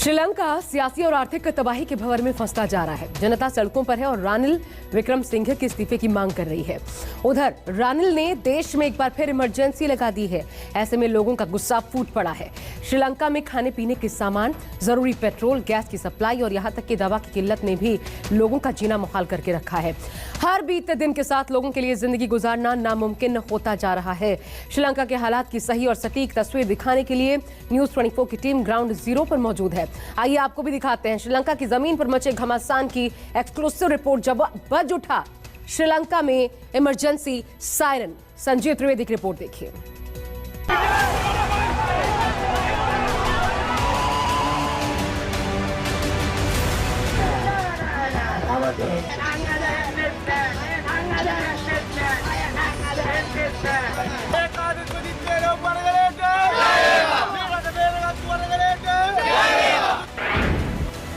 श्रीलंका सियासी और आर्थिक तबाही के भंवर में फंसता जा रहा है। जनता सड़कों पर है और रानिल विक्रमसिंघे के इस्तीफे की मांग कर रही है। उधर रानिल ने देश में एक बार फिर इमरजेंसी लगा दी है। ऐसे में लोगों का गुस्सा फूट पड़ा है। श्रीलंका में खाने पीने के सामान, जरूरी पेट्रोल, गैस की सप्लाई और यहाँ तक कि दवा की किल्लत ने भी लोगों का जीना मुहाल करके रखा है। हर बीते दिन के साथ लोगों के लिए जिंदगी गुजारना नामुमकिन होता जा रहा है। श्रीलंका के हालात की सही और सटीक तस्वीर दिखाने के लिए न्यूज 24 की टीम ग्राउंड जीरो पर मौजूद है। आइए आपको भी दिखाते हैं श्रीलंका की जमीन पर मचे घमासान की एक्सक्लूसिव रिपोर्ट। जब बज उठा श्रीलंका में इमरजेंसी सायरन। संजीव त्रिवेदी की रिपोर्ट देखिए।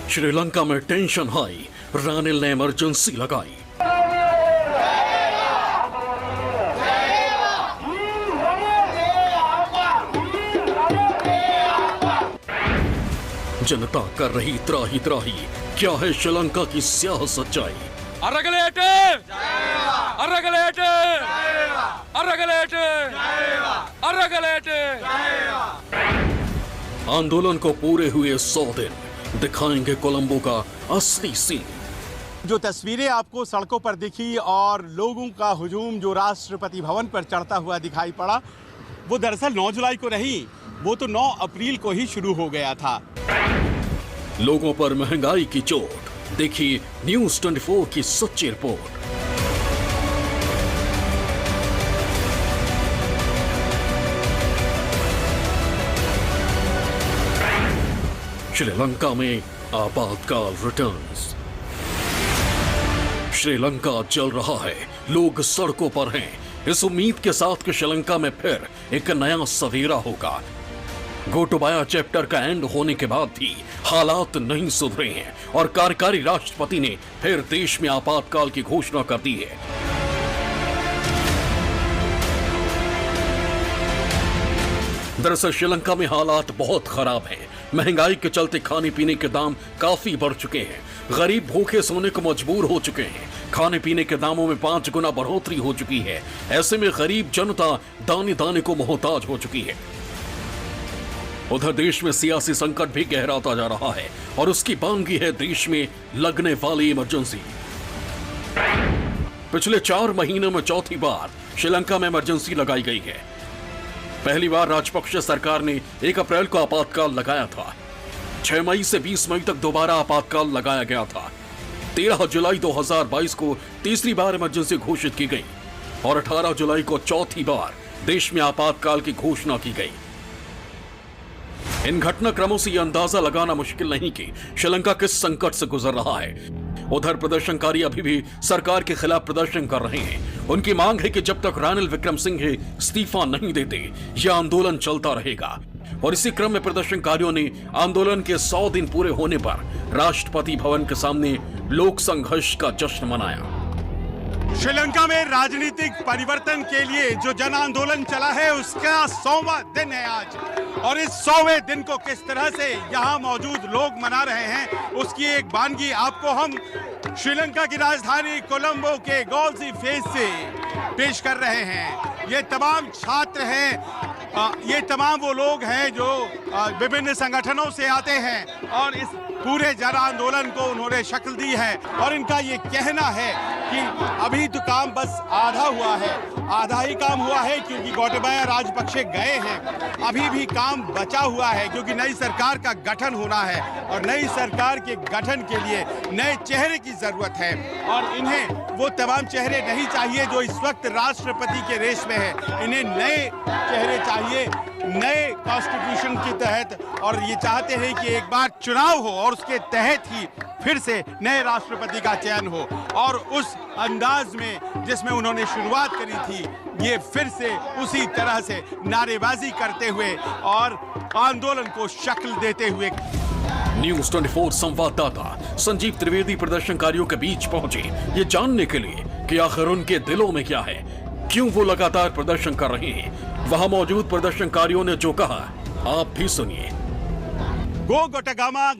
श्रीलंका में टेंशन हाई, रानिल ने इमरजेंसी लगाई। जनता कर रही त्राही त्राही, क्या है श्रीलंका की स्याह सच्चाई? आंदोलन को पूरे हुए 100 दिन, दिखाएंगे कोलंबो का असली सीन। जो तस्वीरें आपको सड़कों पर दिखी और लोगों का हुजूम जो राष्ट्रपति भवन पर चढ़ता हुआ दिखाई पड़ा, वो दरअसल 9 जुलाई को नहीं, वो तो 9 अप्रैल को ही शुरू हो गया था। लोगों पर महंगाई की चोट, देखिए न्यूज 24 की सच्ची रिपोर्ट। श्रीलंका में आपातकाल रिटर्न्स। श्रीलंका जल रहा है, लोग सड़कों पर हैं, इस उम्मीद के साथ कि श्रीलंका में फिर एक नया सवेरा होगा। गोटबाया चैप्टर का एंड होने के बाद भी हालात नहीं सुधरे हैं और कार्यकारी राष्ट्रपति ने फिर देश में आपातकाल की घोषणा कर दी है। दरअसल श्रीलंका में हालात बहुत खराब हैं। महंगाई के चलते खाने पीने के दाम काफी बढ़ चुके हैं। गरीब भूखे सोने को मजबूर हो चुके हैं। खाने पीने के दामों में 5 गुना बढ़ोतरी हो चुकी है। ऐसे में गरीब जनता दाने दाने को मोहताज हो चुकी है। उधर देश में सियासी संकट भी गहराता जा रहा है और उसकी बानगी है देश में लगने वाली इमरजेंसी। पिछले 4 महीनों में चौथी बार श्रीलंका में इमरजेंसी लगाई गई है। पहली बार राजपक्षे सरकार ने 1 अप्रैल को आपातकाल लगाया था। 6 मई से 20 मई तक दोबारा आपातकाल लगाया गया था। 13 जुलाई 2022 को तीसरी बार इमरजेंसी घोषित की गई और 18 जुलाई को चौथी बार देश में आपातकाल की घोषणा की गई। इन घटनाक्रमों से यह अंदाजा लगाना मुश्किल नहीं कि श्रीलंका किस संकट से गुजर रहा है। उधर प्रदर्शनकारी अभी भी सरकार के खिलाफ प्रदर्शन कर रहे हैं। उनकी मांग है कि जब तक रानिल विक्रमसिंघे इस्तीफा नहीं देते, यह आंदोलन चलता रहेगा। और इसी क्रम में प्रदर्शनकारियों ने आंदोलन के 100 दिन पूरे होने पर राष्ट्रपति भवन के सामने लोक संघर्ष का जश्न मनाया। श्रीलंका में राजनीतिक परिवर्तन के लिए जो जन आंदोलन चला है, उसका 100वां दिन है आज। और इस 100वें दिन को किस तरह से यहाँ मौजूद लोग मना रहे हैं, उसकी एक वानगी आपको हम श्रीलंका की राजधानी कोलंबो के गॉल्जी फेस से पेश कर रहे हैं। ये तमाम छात्र हैं, ये तमाम वो लोग हैं जो विभिन्न संगठनों से आते हैं और इस पूरे जन आंदोलन को उन्होंने शक्ल दी है। और इनका ये कहना है कि अभी तो काम बस आधा हुआ है, आधा ही काम हुआ है क्योंकि गोटबाया राजपक्षे गए हैं। अभी भी काम बचा हुआ है क्योंकि नई सरकार का गठन होना है और नई सरकार के गठन के लिए नए चेहरे की जरूरत है। और इन्हें वो तमाम चेहरे नहीं चाहिए जो इस वक्त राष्ट्रपति के रेस में है। इन्हें नए चेहरे चाहिए, नए कॉन्स्टिट्यूशन के तहत, और ये चाहते हैं कि एक बार चुनाव हो और उसके तहत ही फिर से नए राष्ट्रपति का चयन हो। और उस अंदाज में जिसमें उन्होंने शुरुआत करी थी, ये फिर से उसी तरह से नारेबाजी करते हुए और आंदोलन को शक्ल देते हुए। न्यूज 24 संवाददाता संजीव त्रिवेदी प्रदर्शनकारियों के बीच पहुंचे ये जानने के लिए कि आखिर उनके दिलों में क्या है, क्यों वो लगातार प्रदर्शन कर रहे हैं। वहां मौजूद प्रदर्शनकारियों ने जो कहा, आप भी सुनिए। गो गोटागामा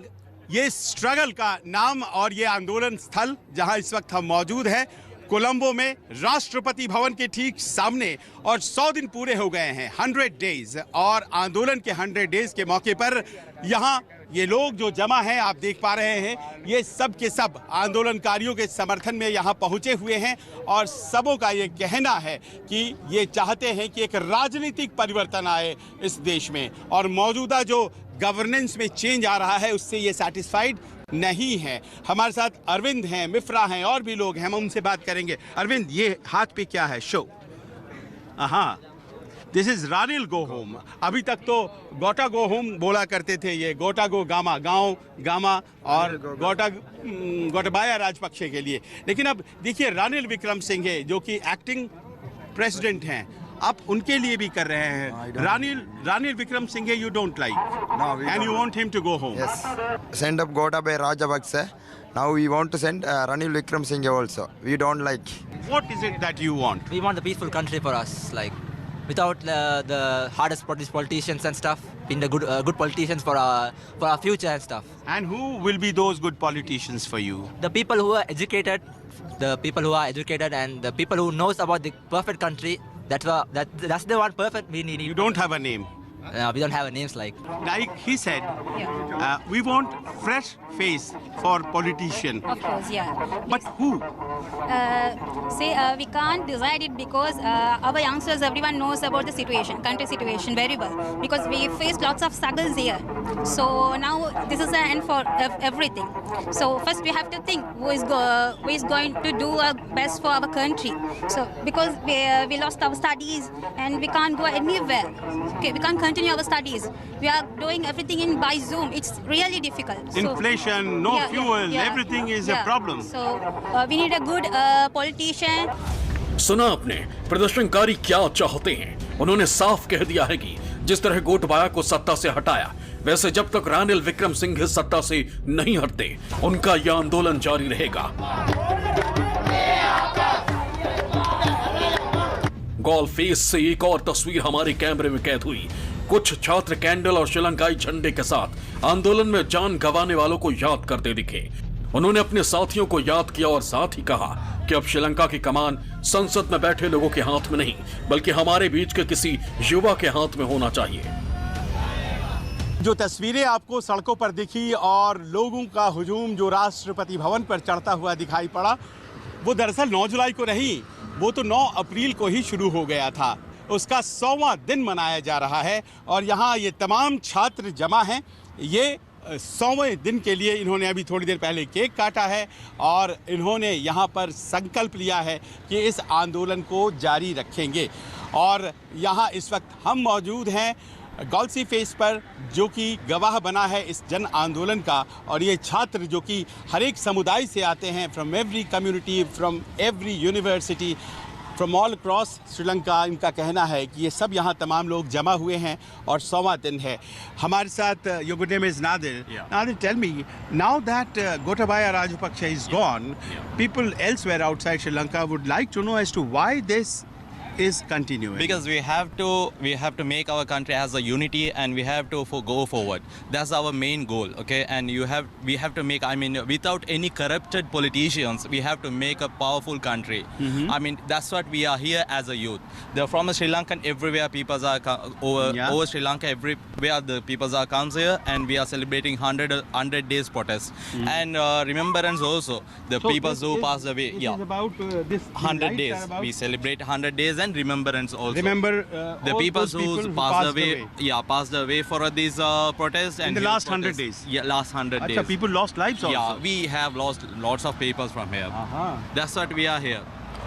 ये स्ट्रगल का नाम और ये आंदोलन स्थल जहां इस वक्त हम मौजूद हैं कोलंबो में राष्ट्रपति भवन के ठीक सामने। और 100 दिन पूरे हो गए हैं, 100 डेज, और आंदोलन के 100 डेज के मौके पर यहाँ ये लोग जो जमा हैं आप देख पा रहे हैं, ये सब के सब आंदोलनकारियों के समर्थन में यहाँ पहुँचे हुए हैं। और सबों का ये कहना है कि ये चाहते हैं कि एक राजनीतिक परिवर्तन आए इस देश में, और मौजूदा जो गवर्नेंस में चेंज आ रहा है उससे ये सेटिस्फाइड नहीं है। हमारे साथ अरविंद हैं, मिफ्रा हैं, और भी लोग हैं, हम उनसे बात करेंगे। अरविंद, ये हाथ पे क्या है? शो। हाँ, this is Ranil go home. अभी तक तो गोटा गो होम बोला करते थे, ये गोटा गो गामा, गाँव गामा, और गोटाबाया राजपक्षे के लिए। लेकिन अब देखिए रानिल विक्रम सिंघे जो कि एक्टिंग प्रेसिडेंट हैं, आप उनके लिए भी कर रहे हैं। Ranil Wickremesinghe you don't like and you want him to go home. Yes, send up Gotabaya Rajapaksa. Now we want to send Ranil Wickremesinghe also. We don't like. What is it that you want? We want a peaceful country for us, like without the hardest politicians and stuff. Being the good politicians for our future and stuff. And who will be those good politicians for you? The people who are educated, and the people who knows about the perfect country. That's the one perfect we need. You don't have a name. We don't have names like. Like he said, we want fresh face for politician. Of course, yeah. But who? We can't decide it because our youngsters, everyone knows about the situation, country situation very well. Because we faced lots of struggles here. So now this is the end for everything. So first we have to think who is going to do our best for our country. So because we lost our studies and we can't go anywhere. Okay, we can't continue our studies. We are doing everything by Zoom. It's really difficult. So, Inflation, no fuel, everything is a problem. So we need a good politician. सुना आपने, प्रदर्शनकारी क्या चाहते हैं। उन्होंने साफ कह दिया है कि जिस तरह गोटबाया को सत्ता से हटाया, वैसे जब तक रानिल विक्रम सिंघे सत्ता से नहीं हटते उनका यह आंदोलन जारी रहेगा। गोल फेस से एक और तस्वीर हमारे कैमरे में कैद हुई। कुछ छात्र कैंडल और श्रीलंकाई झंडे के साथ आंदोलन में जान गंवाने वालों को याद करते दिखे। उन्होंने अपने साथियों को याद किया और साथ ही कहा कि अब श्रीलंका की कमान संसद में बैठे लोगों के हाथ में नहीं, बल्कि हमारे बीच के किसी युवा के हाथ में होना चाहिए। जो तस्वीरें आपको सड़कों पर दिखी और लोगों का हुजूम जो राष्ट्रपति भवन पर चढ़ता हुआ दिखाई पड़ा, वो दरअसल 9 जुलाई को नहीं, वो तो 9 अप्रैल को ही शुरू हो गया था। उसका 100वां दिन मनाया जा रहा है और यहाँ ये तमाम छात्र जमा हैं। ये 100वें दिन के लिए इन्होंने अभी थोड़ी देर पहले केक काटा है और इन्होंने यहाँ पर संकल्प लिया है कि इस आंदोलन को जारी रखेंगे। और यहाँ इस वक्त हम मौजूद हैं गॉल्सी फेस पर, जो कि गवाह बना है इस जन आंदोलन का। और ये छात्र जो कि हर एक समुदाय से आते हैं, from every community, from every university, from all across Sri Lanka, इनका कहना है कि ये सब यहाँ तमाम लोग जमा हुए हैं और 100वां दिन है। हमारे साथ your good name is Nadir. Nadir, tell me, now that Gotabaya Rajapaksa is gone, people elsewhere outside Sri Lanka would like to know as to why this is continuing. Because we have to make our country as a unity, and we have to go forward. That's our main goal, okay? And we have to make, I mean, without any corrupted politicians, we have to make a powerful country. I mean, that's what we are here as a youth. They're from Sri Lanka, everywhere people are over Sri Lanka, everywhere the people are comes here, and we are celebrating 100 days protest and remembrance also. The people who passed away. This is about this 100 days. We celebrate 100 days and remembrance also. Remember the all people those who passed away. Yeah, passed away for these protests. In and the last 100 protests. days. Yeah, last 100 days. People lost lives also. Yeah, we have lost lots of people from here. That's what we are here.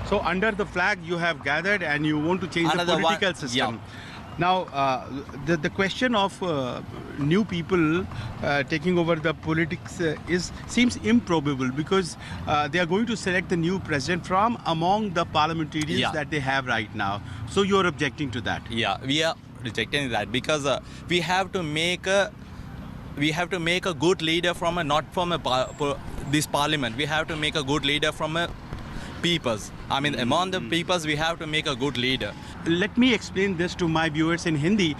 So under the flag you have gathered and you want to change the political system. Now, the question of new people taking over the politics seems improbable, because they are going to select the new president from among the parliamentarians that they have right now. So you are objecting to that? Yeah, we are rejecting that because we have to make a good leader from not from this parliament. We have to make a good leader from a peoples. I mean, among the peoples, we have to make a good leader. Let me explain this to my viewers in Hindi.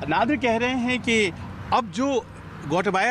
Nadir कह रहे हैं कि अब जो Gotabaya